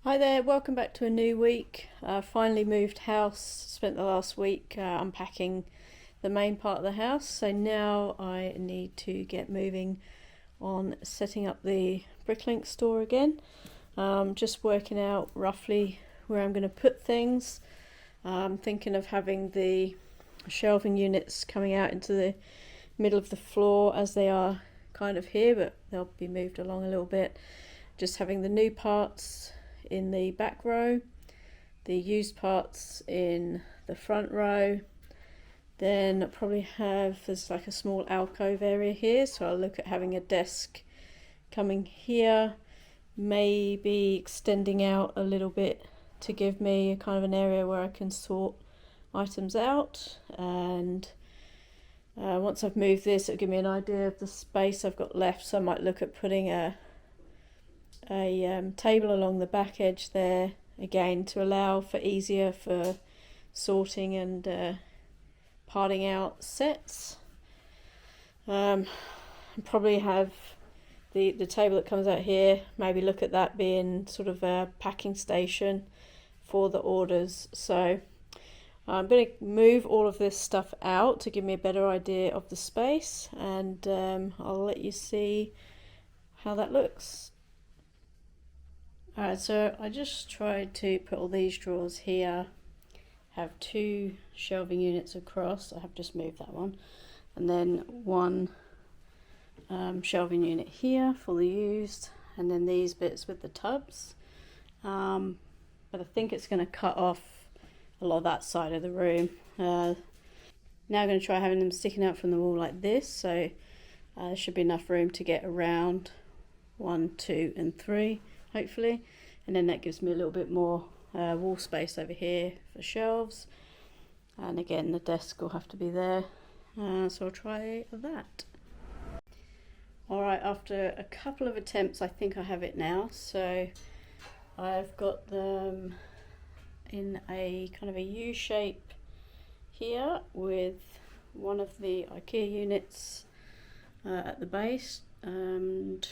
Hi there, welcome back to a new week. Finally moved house, spent the last week unpacking the main part of the house, so now I need to get moving on setting up the Bricklink store again. Just working out roughly where I'm going to put things. I'm thinking of having the shelving units coming out into the middle of the floor as they are kind of here, but they'll be moved along a little bit. Just having the new parts in the back row, the used parts in the front row. Then I'll probably have, there's like a small alcove area here, so I'll look at having a desk coming here, maybe extending out a little bit to give me a kind of an area where I can sort items out. And once I've moved this, it'll give me an idea of the space I've got left, so I might look at putting a table along the back edge there again to allow for easier for sorting and parting out sets. Probably have the table that comes out here, maybe look at that being sort of a packing station for the orders. So I'm going to move all of this stuff out to give me a better idea of the space, and I'll let you see how that looks. Alright, so I just tried to put all these drawers here, have two shelving units across. I have just moved that one, and then one shelving unit here for the used, and then these bits with the tubs. But I think it's going to cut off a lot of that side of the room. Now I'm going to try having them sticking out from the wall like this, so there should be enough room to get around 1, 2 and 3 hopefully, and then that gives me a little bit more wall space over here for shelves, and again the desk will have to be there, so I'll try that. Alright, after a couple of attempts I think I have it now. So I've got them in a kind of a U shape here with one of the IKEA units at the base, and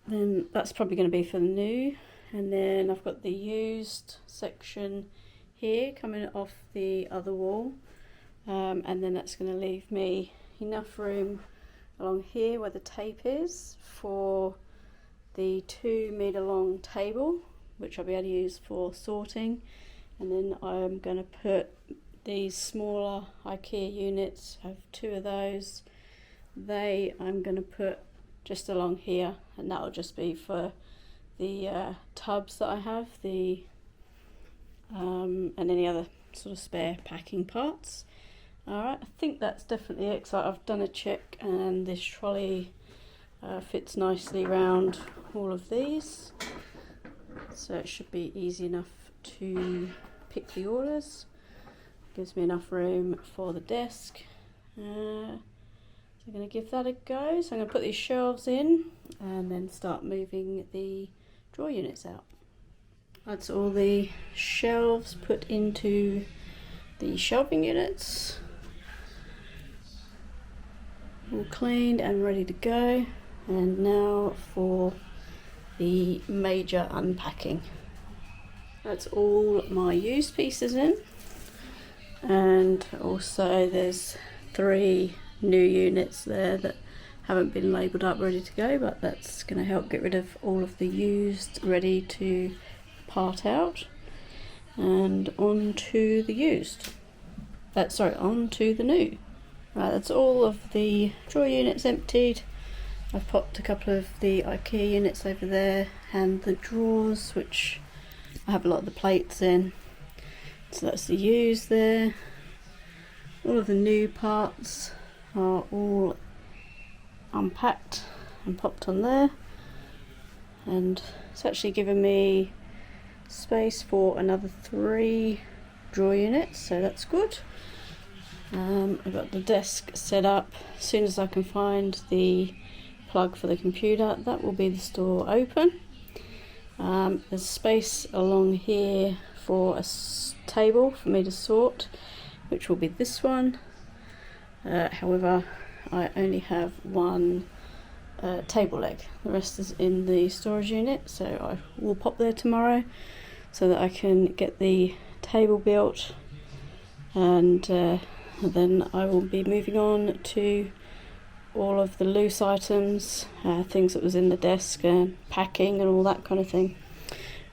then that's probably going to be for the new, and then I've got the used section here coming off the other wall, and then that's going to leave me enough room along here where the tape is for the 2 meter long table, which I'll be able to use for sorting. And then I'm going to put these smaller IKEA units, I have 2 of those, I'm going to put just along here, and that'll just be for the tubs that I have, and any other sort of spare packing parts. Alright, I think that's definitely it, so I've done a check and this trolley fits nicely around all of these, so it should be easy enough to pick the orders. Gives me enough room for the desk. So I'm going to give that a go. So I'm going to put these shelves in and then start moving the drawer units out. That's all the shelves put into the shelving units. All cleaned and ready to go. And now for the major unpacking. That's all my used pieces in. And also there's 3 new units there that haven't been labelled up ready to go, but that's going to help get rid of all of the used ready to part out, and on to the used, on to the new. Right, that's all of the drawer units emptied. I've popped a couple of the IKEA units over there and the drawers, which I have a lot of the plates in, so that's the used there. All of the new parts are all unpacked and popped on there, and it's actually given me space for another 3 drawer units, so that's good. I've got the desk set up. As soon as I can find the plug for the computer, that will be the store open. There's space along here for a table for me to sort, which will be this one. However, I only have one table leg. The rest is in the storage unit, so I will pop there tomorrow so that I can get the table built, and then I will be moving on to all of the loose items, things that was in the desk and packing and all that kind of thing.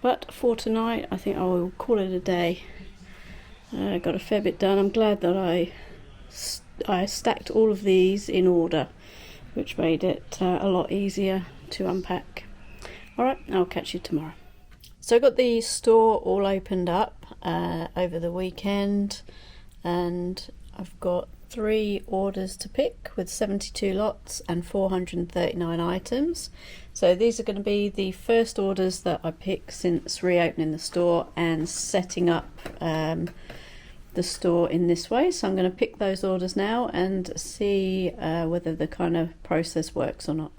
But for tonight I think I will call it a day. Got a fair bit done. I'm glad that I stacked all of these in order, which made it a lot easier to unpack. Alright, I'll catch you tomorrow. So I got the store all opened up over the weekend, and I've got 3 orders to pick with 72 lots and 439 items. So these are going to be the first orders that I pick since reopening the store and setting up the store in this way. So I'm going to pick those orders now and see whether the kind of process works or not.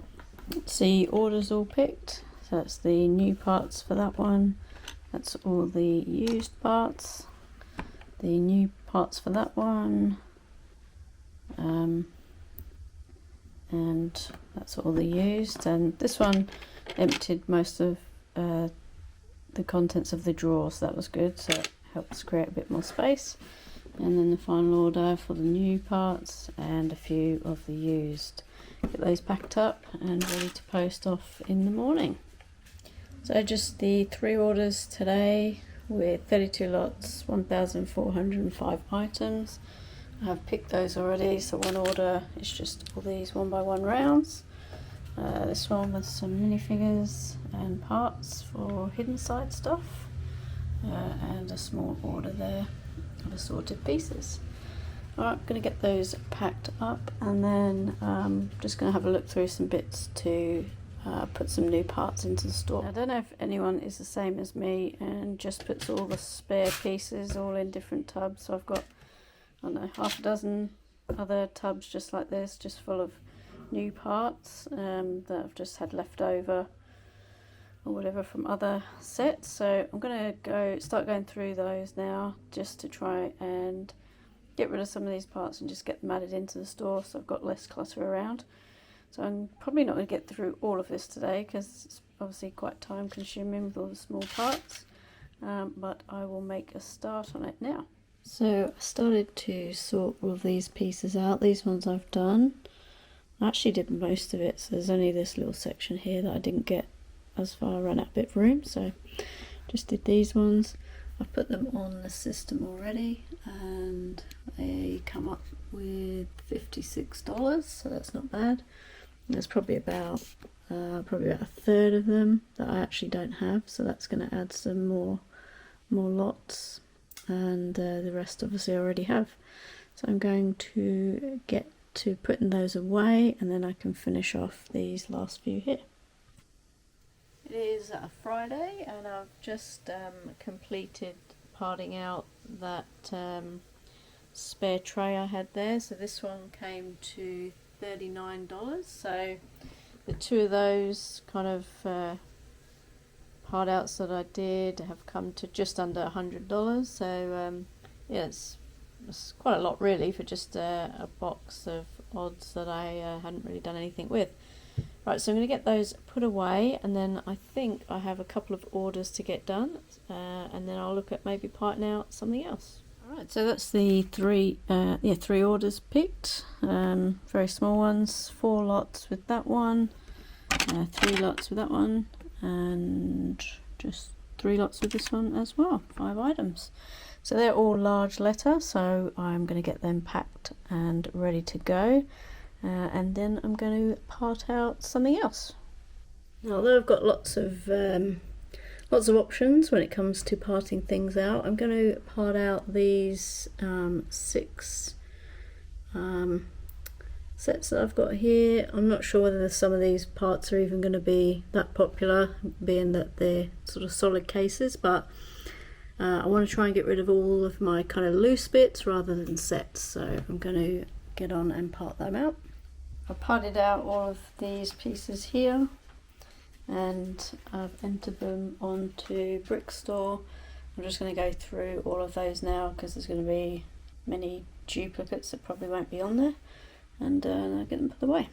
See, orders all picked. So that's the new parts for that one. That's all the used parts. The new parts for that one. And that's all the used. And this one emptied most of the contents of the drawer, so that was good. So it helps create a bit more space. And then the final order for the new parts and a few of the used. Get those packed up and ready to post off in the morning. So just the 3 orders today with 32 lots, 1,405 items. I have picked those already, so one order is just all these 1x1 rounds. This one with some minifigures and parts for hidden side stuff, and a small order there of assorted pieces. Alright, I'm going to get those packed up, and then just going to have a look through some bits to put some new parts into the store. I don't know if anyone is the same as me and just puts all the spare pieces all in different tubs. So I've got, I don't know, half a dozen other tubs just like this, just full of new parts that I've just had left over or whatever from other sets. So I'm going to start going through those now, just to try and get rid of some of these parts and just get them added into the store, so I've got less clutter around. So I'm probably not going to get through all of this today because it's obviously quite time consuming with all the small parts, but I will make a start on it now. So I started to sort all of these pieces out. These ones I've done. I actually did most of it, so there's only this little section here that I didn't get as far. I ran out a bit of room, so just did these ones. I've put them on the system already and they come up with $56, so that's not bad. There's probably about a third of them that I actually don't have, so that's going to add some more lots, and the rest obviously I already have. So I'm going to get to putting those away, and then I can finish off these last few here. It is a Friday and I've just completed parting out that spare tray I had there. So this one came to $39, so the 2 of those kind of part outs that I did have come to just under $100. So yeah, it's quite a lot really for just a box of odds that I hadn't really done anything with. Right, so I'm going to get those put away, and then I think I have a couple of orders to get done, and then I'll look at maybe parting out something else. Alright, so that's the 3 orders picked, very small ones, 4 lots with that one, 3 lots with that one, and just 3 lots with this one as well, 5 items. So they're all large letter, so I'm going to get them packed and ready to go. And then I'm going to part out something else. Now, although I've got lots of options when it comes to parting things out, I'm going to part out these 6 sets that I've got here. I'm not sure whether some of these parts are even going to be that popular, being that they're sort of solid cases, but I want to try and get rid of all of my kind of loose bits rather than sets, so I'm going to get on and part them out. I parted out all of these pieces here and I've entered them onto Brickstore. I'm just going to go through all of those now because there's going to be many duplicates that probably won't be on there, and I'll get them put away.